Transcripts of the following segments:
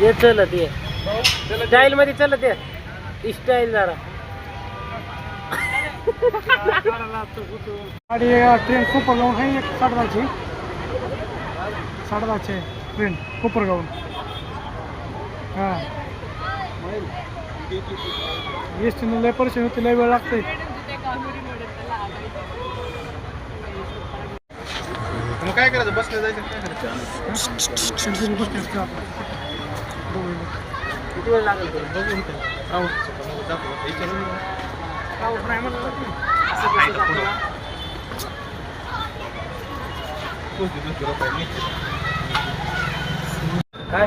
ये चलत ये स्टाईल मध्ये चलत ये स्टाईल जरा गाडी ट्रेन कोपरगावून आहे एक 10:30ची ट्रेन कोपरगावून. हां एस टीनं लय परिचय होते, लय वेळ लागते. मग काय करायचं, बसलं जायचं काय करायचं? किती वेळ लागेल बघू इथं. विचारून काय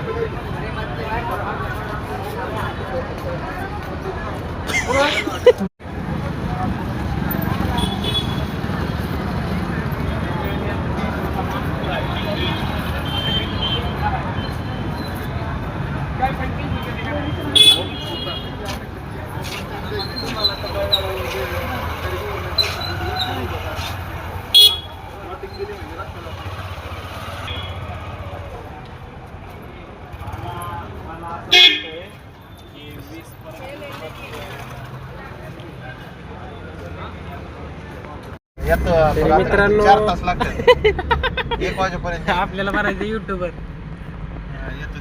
मित्रांनो 4 तास लागतात 1 वाजेपर्यंत आपल्याला बनायचं युट्यूबर.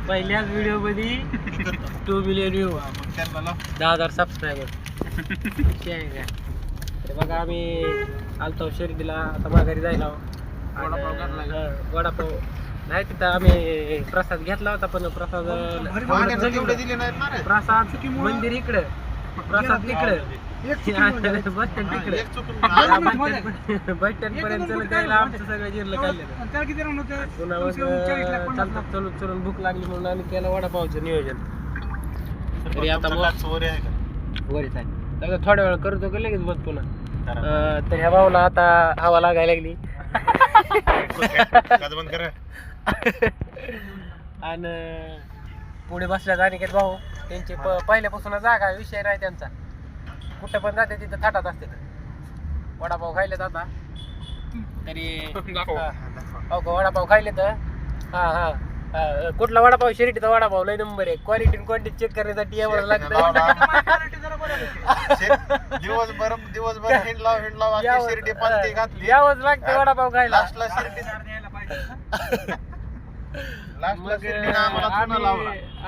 पहिल्याच व्हिडिओ मध्ये 2 मिलियन व्ह्यू, 10,000 सबस्क्रायबर. बघा आम्ही आलतो शर्यतीला, आता माघारी जायला. वडापाव नाही तिथं आम्ही प्रसाद घेतला होता, पण प्रसाद मंदिर इकडं, प्रसाद तिकडं, बस स्टँड तिकडे, बस स्टँड पर्यंत चलत यायला आमचं सगळं जिरलं काढलं. पुन्हा मग चलून भूक लागली म्हणून आम्ही केलं वडापावचं नियोजन. तरी आता वरीच आहे, तर थोड्या वेळ करतो का लगेच बस पुन्हा. तर ह्या भाऊला आता हवा लागायला लागली आणि पुढे बसल्या अनिकेत भाऊ त्यांची पहिल्यापासून जागा विषय नाही त्यांचा, कुठं पण जाते तिथं थाटात असते. वडापाव खायले आता तरी वडापाव खायले तर हा कुठला वडापाव शर्यतीचा वडापाव लय नंबर आहे. क्वालिटी क्वांटिटी चेक करण्यासाठी यावं लागतं. दिवसभर हिंडला यावंच लागतं वडापाव खायला.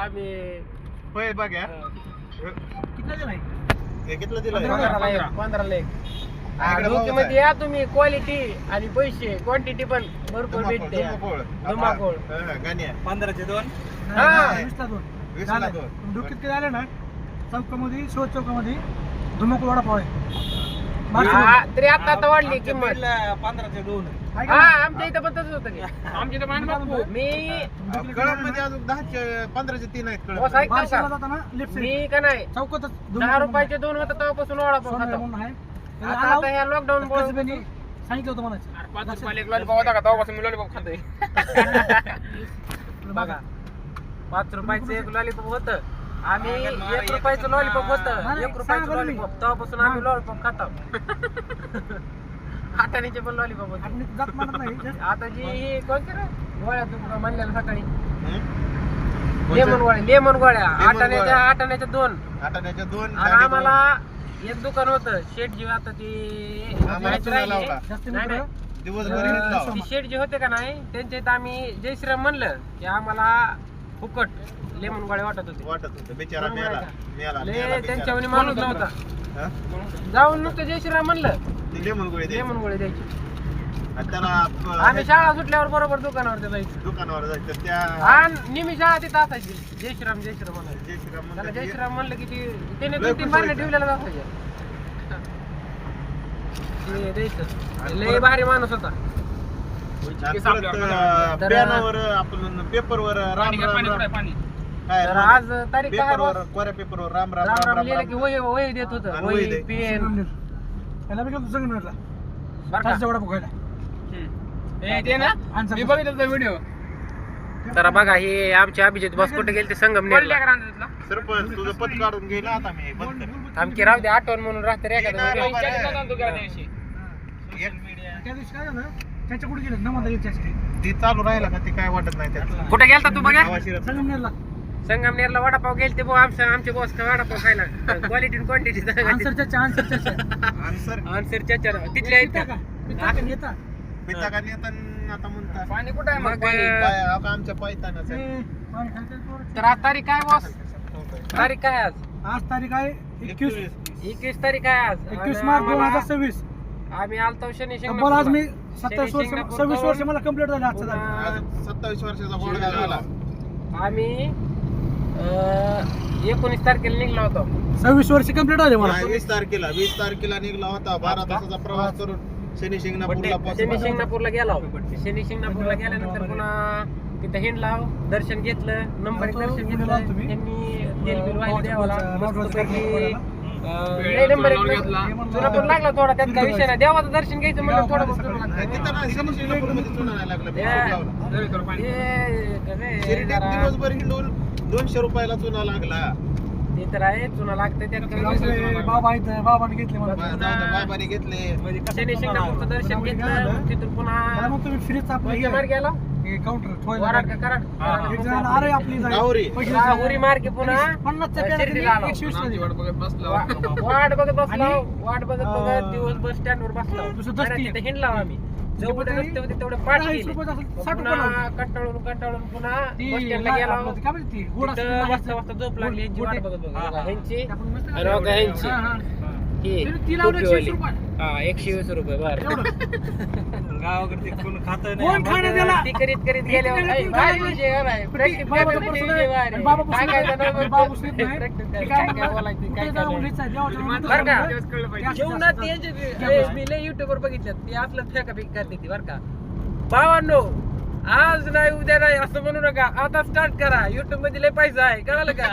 आम्ही होय बघा कितीला दिला 15 मध्ये या तुम्ही. क्वालिटी आणि पैसे क्वांटिटी पण भरपूर भेटते. धुमाकूळ 15चे 2 20ला 2 डोक्यात काय आलं ना, चौकामध्ये शोध चौकामध्ये धुमाकूळ वडापाव आहे. तरी आता वाढली किंमत. 15चे 2 हा आमच्या इथं पण तसंच होतं की आमच्या इथं मी कळममध्ये अजून 15चे 3 आहेत. मी का नाही चौकातच 10 रुपयाचे 2 होतं तेव्हापासून वडापाव खातो. आता ह्या लॉकडाऊन सांगितलं होतं मला 5 रुपयाला एक लॉलीपॉप होता का, तेव्हापासून मी लॉलीपॉप खातोय. बघा 5 रुपयाचं एक लॉलीपॉप होतं, आम्ही 1 रुपयाचं लॉलीपॉप होतं, 1 रुपयाचं लॉलीपॉप, तेव्हापासून आम्ही लॉलीपॉप खातो. आटाणीचे पण लॉलीपॉप होते. आता जी ही कोणती रे गोळ्या तू म्हणलेला सकाळी, लेमन गोळ्या आटाण्याच्या 2 आणि आम्हाला एक दुकान होतं शेठ जी, आता ती शेठ जी होते का नाही त्यांच्या इथं आम्ही जय श्रीराम म्हणलं की आम्हाला फुकट लेमन गोळ्या वाटत होते. बिचारा त्यांच्यावर माणूस नव्हता, जाऊन नुसतं जय श्रीराम म्हणलं लेमन गोळी द्यायची. आणि त्याला आम्ही शाळा सुटल्यावर बरोबर दुकानावर जायचं. दुकानावर जायचं त्या आणि नेहमी शाळा तिथं असायची. जय श्रीराम म्हणायचं. जय श्रीराम त्याला म्हणतात जय ते. श्रीराम म्हणलं की त्याने लय 2-3 खुश बारण्या व्हायचं. ठेवलेल्या असायच्या. ते द्यायचं. लय भारी माणूस होता. आणि परत पेनावर आपण पेपरवर राम राम राम काय तर आज तारीख काय आहे पेपरवर बॉस? कोऱ्या पेपरवर राम राम राम राम राम राम लिहिलं की राम वही देत होतं. आणि वही वही दे. पेन याला बी गेलो संगमनेरला बरं का? तासच्या वडा बघायला मी बघितलं व्हिडिओ. तर बघा हे आमचे अभिजित बॉस कुठे गेले ते संगमनेरला. सरपंच तुझं पद काढून गेला आता मी बंद कर. आमची राहू दे आठवण म्हणून राहते रे एखादा नाही, व्हिडिओ. बाबा, त्या दिवशी काय झालं त्याच्या कुठे गेलं नमाला याच्यासाठी ती चालू राहिला का ती काय वाटत नाही त्यात कुठे गेलता तू बघा? गावाशिरत. संगमनेरला संगमनेरला वडापाव गेलते भाऊ आमचे बॉस का वडापाव खायला. क्वालिटी क्वांटिटी आन्सरच्या आन्सर आन्सर चाचा तिथले आहेत का? येता पिता का नेता आता म्हणता पाणी कुठं आहे मग? काय आता आमच्या पायतानाच आहे. तर आज तारीख काय बॉस? तारीख काय आज? आज तारीख आहे 21 21 तारीख आहे आज. 21 मार्च 2026 आम्ही आलतो शनी तब्बल आज मी 27 वर्ष 26 वर्ष मला कंप्लीट झाले आजचा तारीख. आज 27 वर्षाचा बोडगा झाला. आम्ही 19 तारखेला निघलो होतो. 26 वर्ष कंप्लीट झाले मला 20 तारखेला निघला होता 12 तासाचा प्रवास करून शनी शिंगणापूरला शनी पोहोचला. शिंगणापूरला गेलो. शनी शिंगणापूरला गेल्यानंतर पुन्हा तिथं हिंडलाव, दर्शन घेतलं, नंबर दर्शन घेतलं. त्यांनी तेल बिल वाहिले देवाला मस्तपैकी. लय नंबर चुना पण लागला थोडा, त्यात काय विषय नाही. देवाचं दर्शन घ्यायचं म्हणलं थोडं बहुत चुना लागतं. तिथं ना शनी शिंगणापूरमध्ये चुना नाही लागला. पेट्रोल लावला. शिर्डीत ते दिवसभर हिंडून 200 रुपयाला चुना लागला. तर आहे चुना लागतं त्यात काय विषय नाही. बाबा इथं बाबाने घेतले मला बाबाने घेतले. शनी शिंगणापूरचं दर्शन घेतलं. तिथून पुन्हा त्याला मग तुम्ही फ्रीज कोणत्या मार्गे गेला? काउंटर वराड का कराड? अरे आपली जागा. गावरी. पैसे राहुरी मार्गे पुन्हा 50च्या शिर्डीला आलो. 120 ला दिले. वाट बघत बसलो. वाट बघत दिवस बस स्टँड वर बसलो. दुसरं दस्ती. तिथे हिंडलो आम्ही. जेवढे रस्ते होते तेवढे पाठ 40 केले. रुपयाचं असेल, 60 पुन्हा रुपयाला. कंटाळून पुन्हा ती बस स्टँडला गेलो. आपलं काय म्हणते ती? गोड असते, तिथं ती वाजता वाजता झोप लागली. ह्यांची वाट बघत बघत. हा, हा. ह्यांची आपण मस्त आणि बघा ह्यांची. हा, हा. ही तरी ती लावलं टोपीवाली. 120 रुपये. हा 120 रुपये बरं. गावाकडे कोण खात कोण खाणं त्याला? ती करीत गेल्यावर ती काय विषय आहे बाय? Practice बाबा करते बसून ते आहे. बाहेर. आणि बाबा काय बसून काय आहे. जणांना बाबा बसून नाही. Practice ते काय काय काय म्हणतात? बोलायचं काय कुठे काय जाऊन नाही. लिहायचं आहे, देवाच्या नावानं बरं का? जास्त जेवणात जास्त. त्यांचे मी लय युट्यूबवर बघितलं ते असलं फेकाफेकी करते ती बरं का. भावांनो आज नाही उद्या नाही असं म्हणू नका. आता स्टार्ट करा. युट्यूब मध्ये लय पैसा आहे कळालं का?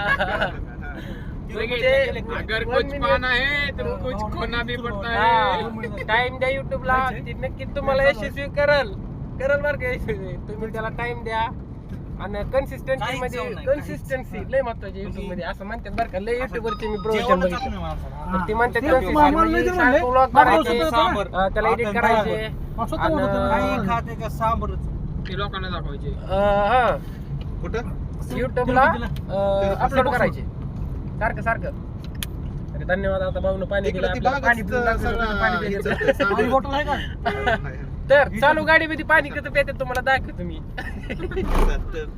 अगर कुछ पाना है तो कुछ खोना भी पड़ता है. टाइम द्या युट्यूबला. ती नक्की तुम्हाला यशस्वी करल बरं का यशस्वी. तुम्ही त्याला टाइम द्या आणि कन्सिस्टन्सी मध्ये कन्सिस्टन्सी लय महत्वाची युट्यूब मध्ये असं म्हणतात बरं का. लय युट्यूब वरचे मी प्रवचन बघितलं तर ते म्हणतात ते consistency मला म्हणजे लय जण सारखं म्हणले, vlog बाबा करायचे, स्वतः होता ना? त्याला एडिट करायचे मग स्वतः होतं आणि- त्याला. ते लोकांना दाखवायचे. हा कुठं युट्यूबला अपलोड करायचे सारखं. अरे धन्यवाद. आता भाऊन पाणी दिलं इकडे ती आपल्याला. पाणी पिऊन बागच दाखवलं, सगळं पाणी प्यायचं. आणि बॉटल आहे का? तर चालू गाडीमध्ये पाणी कसं प्यायचं तुम्हाला दाखव तुम्ही.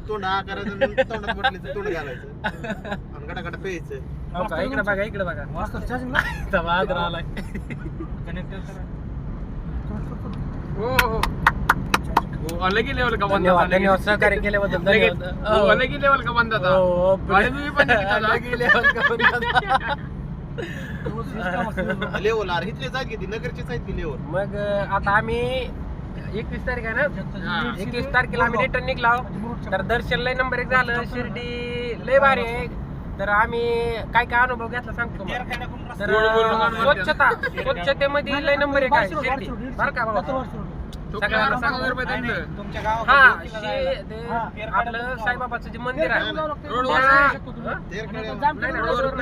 तोंड हा करायचं आणि तोंडात बटलीचं तोंड घालायचं आणि गडागडा प्यायचं. हो का? इकडे बघा वाजता चार्जिंगला? इथं वादळ आलाय. हो हो हो अलग ही लेवल का बंदा धन्यवाद था. धन्यवाद सहकार्य केल्याबद्दल धन्यवाद. वो अलग ही लेवल का बंदा था. हो, गाड़ी में भी पानी पीता था. अलग ही level का बंदा था. लेवल आर इथले जागी ती नगरचीच आहे ती लेवल. मग आता आम्ही 21 तारीख आहे ना. 21 तारखेला आम्ही रिटर्न निघलो. तर दर्शन लय नंबर 1 झालं. शिर्डी लय भारी आहे. तर आम्ही काय काय अनुभव घेतला सांगतो तुम्हाला. तर स्वच्छतेमध्ये लय नंबर 1 आहे शिर्डी बरं का बाबा. सगळ्यांना 6,000 रुपये दंड. हा ते आपलं साईबाबाचं जे मंदिर आहे रोडवर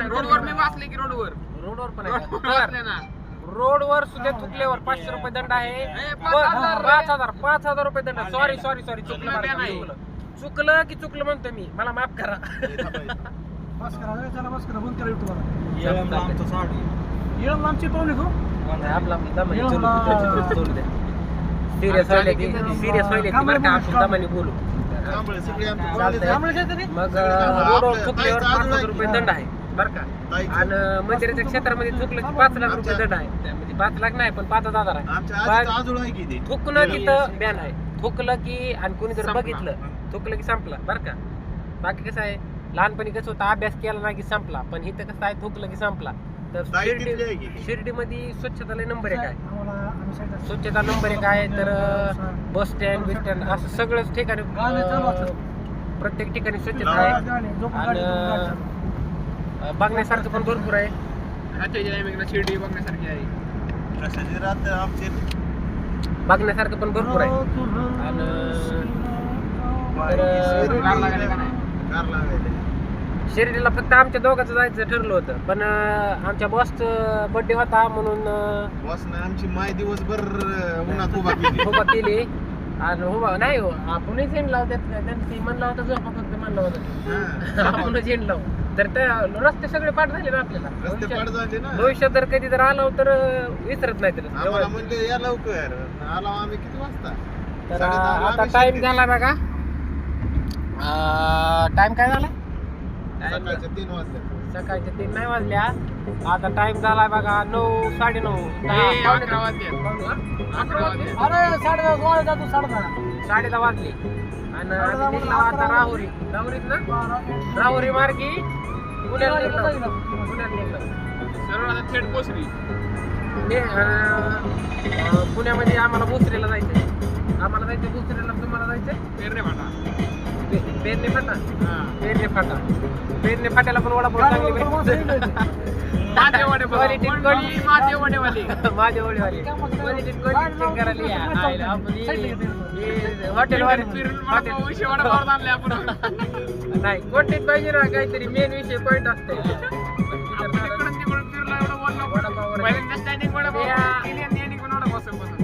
रोडवर मी वाचले की रोडवर रोडवर पण रोडवर आहे. वाचले ना. रोडवर सुद्धा चुकल्यावर 500 रुपये दंड आहे. 5,000 दंड. सॉरी चुकलं बरं का. चुकलं की चुकलं म्हणतो मी. मला माफ करा. बस करा रे, चला बस करा, बंद करा युट्यूबला. येळम लांबची पाहुणे हो. आपला सिरियस व्हायला ती बरं का. आपण दमाने बोलू. कांबळे सगळे आमचे चालतंय. बोलले त्यामुळे काय तरी? मग रोडवर चुकल्यावर 5,000 रुपये दंड आहे बरं का. आणि मंदिराच्या क्षेत्रामध्ये चुकलं की 5 लाख रुपये दंड आहे. त्यामध्ये 5 लाख नाही पण 5,000 आहे. आमच्या आजीचं आजोळ आहे की ते थुकलं तिथं बॅन आहे. थुकलं की आणि कोणी जर संपला. बघितलं थुकलं की संपला बरं का. बाकी कसं आहे लहानपणी कसं होतं अभ्यास केला नाही की संपला, पण इथं कसं आहे थुकलं की संपला. तर ताई तिथली आहे की ती? शिर्डीमध्ये स्वच्छताला नंबर 1 आहे. आम्हाला आम्ही साईडला स्वच्छता नंबर 1 आहे. तर बस स्टँड बिस स्टँड असं सगळंच ठिकाणी गाणे चालू असतात. प्रत्येक ठिकाणी स्वच्छता आहे. गाणे, झोपून गाडी, झोपून गाडी चालू. बघण्यासारखं पण भरपूर आहे. आजच्या टायमिंगला शिर्डी बघण्यासारखी आहे. कशाची रात आमची बघण्यासारखं पण भरपूर आहे. आणि तर कार लागायला का नाही? कार लागायला. शिर्डीला फक्त आमच्या दोघांचं जायचं ठरलं होतं, पण आमच्या बॉसचं बर्थडे होता म्हणून बॉसनं आमची माय दिवसभर उन्हात उभा केली. उभा केली. आणि उभा नाही हो आपणच झेंड लावतात. त्यांची म्हणलं होतं झोपा फक्त म्हणलं होतं हा. आपणच झेंड लावू. तर त्या रस्ते सगळे पाठ झाले ना आपल्याला. रस्ते पाड झाले ना. भविष्यात जर कधी जर आलो तर विसरत नाही तर. आम्हाला म्हणले या लवकर. आलो आम्ही किती वाजता? तर 10:30 आता आम्ही टाइम शिर्डीत. झाला बघा. टाइम काय झाला? सकाळचे 3 वाजले. सकाळचे 3 नाही वाजल्या. आता टाइम झालाय बघा 9, 9:30, 10, 11 वाजले. 11 वाजले. अरे 10:30 वाजता जातो 10:30. 10:30 वाजले. आणि आम्ही निघलो आता राहुरीत ना राहुरी मार्गी पुण्याला निघलो. सरळ आता थेट पोचली. पुण्यामध्ये आम्हाला भोसरीला जायचंय. आम्हाला जायचं भोसरीला. तुम्हाला जायचंय पेरणे भाटा. पेरणे फाटा. हा. पेरणे फाटा. पेरणे फाट्याला पण वडापाव चांगली भेटते. माझेवाडे बघा. Quality, quality. माझेवाडेवाले. माझ्या ओळीवाली चेक करायला या. आयला आपण हॉटेलवाले फिरून वडापाव विषय वडापाव आणले आपण. नाही कोणतेच पाहिजे ना काहीतरी मेन विषय पॉईंट असते. आपण तिकडून तिकडून फिरलो एवढं बोललो. वडापाववर. पहिल्यांदा स्टँडिंग वडापाव या. केली आणि यांनी पण वडापाव संपवतो.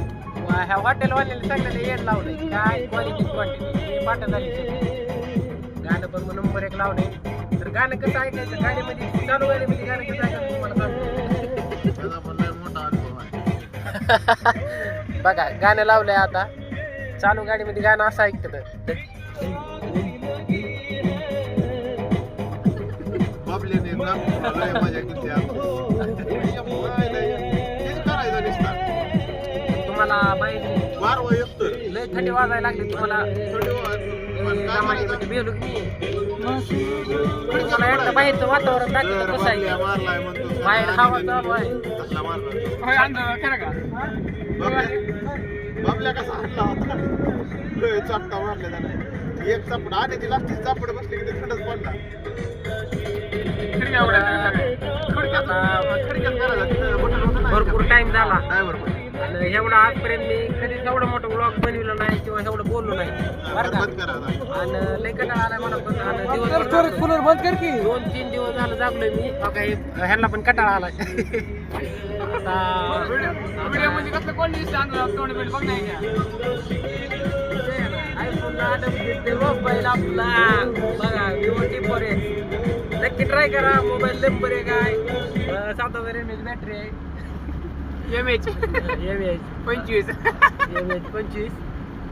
ह्या हॉटेलवाल्याने सगळ्याला येड लावलंय. काय क्वालिटी क्वांटिटी पाठ झाली सगळी. गाणं पण मग नंबर 1 लावले. तर गाणं कसं ऐकायचं गाडीमध्ये चालू गाडीमध्ये गाणं कसं ऐकायचं तुम्हाला सांगतो. त्याचा पण लय मोठा अनुभव आहे. बघा गाणं लावलंय आता. चालू गाडीमध्ये गाणं असं ऐकतं. बाबल्याने ना लय मजा केली तेच करायचं नुसता. तुम्हाला बाहेर वारवा येतो. लय थंडी वाजायला लागली तुम्हाला. बेलू तुम्हाला एकदा बाहेरचं वातावरण दाखवलं कसं आहे. मारलाय म्हणतो. बाहेर हवा चालू आहे. कसला मारला? होय, आणलं खरं का? बाबल्या कसा हल्ला होता. लय चापटा मारले त्याला. एक चापड आणि ती लास्टची चापड बसली की ते थंडच पडला. खिडक्या उघड्या सगळ्या. खडक्यात करायचा. तिथं बटन होतं ना. भरपूर टाइम झाला. ड्रायव्हर पण. आणि एवढा आजपर्यंत मी कधीच एवढा मोठा ब्लॉग बनवला नाही किंवा एवढं बोललो नाही बरं का. बंद करा. आणि लय कंटाळा आलाय मला पण. आणि स्टोरेज दिवसभर कूलर बंद कर की. 2-3 दिवस झालं जागलोय मी. काही ह्यांना पण कंटाळा आलाय. आता व्हिडिओ मध्ये कसलं कोण दिसतं आणलं तोंड बिंड बघ नाही का? मोबाईल आपला बघा Vivo T4X. नक्की ट्राय करा. मोबाईल नंबर 1 आहे. 7000 mAh बॅटरी आहे. MH MAH 25. 25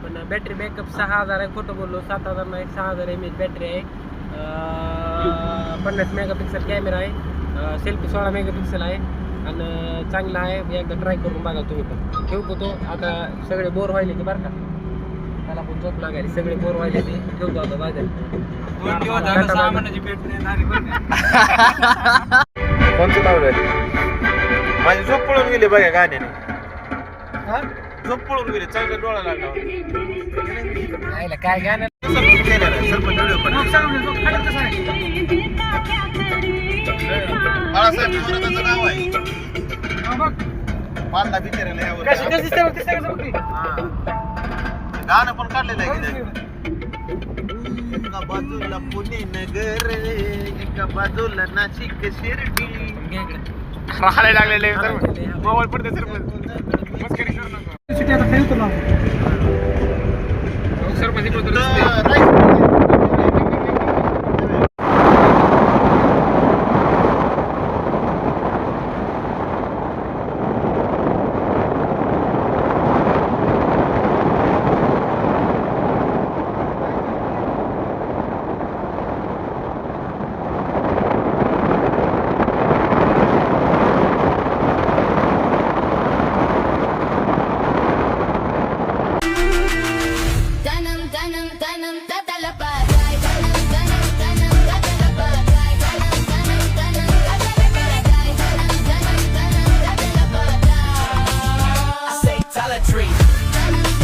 पण बॅटरी बॅकअप 6000 आहे. खोटं बोललो 7000 नाही 6000 mAh बॅटरी आहे. 50 मेगापिक्सल कॅमेरा आहे. सेल्फी 16 मेगापिक्सल आहे. आणि चांगला आहे. एकदा ट्राय करून बघा तुम्ही पण. ठेवतो तो आता. सगळे बोर व्हायले की बरं का. त्याला पण झोप लागायली. सगळे बोर व्हायले ते ठेवतो आता बाजार. कोणचं लावलंय? माझी झोप पळून गेली बघा गाण्याने. झोप पळून गेली. चांगला डोळा लागला होता. काय गाणं सरपंच केलेलं आहे. सरपंच व्हिडिओ पण बाळासाहेब थोराताचं नाव आहे. पालना बिचारायला यावर. गाणं पण काढलेलं आहे की त्यात. एका बाजूला पुणे नगर, एका बाजूला नाशिक शिर्डी. राहायला लागलेले मोबाईल पडते मस्करी करू नका. सिटी आता खाली उतरलो. सरपंच इकडे तर उतरले. Rice I say Tyler Tree.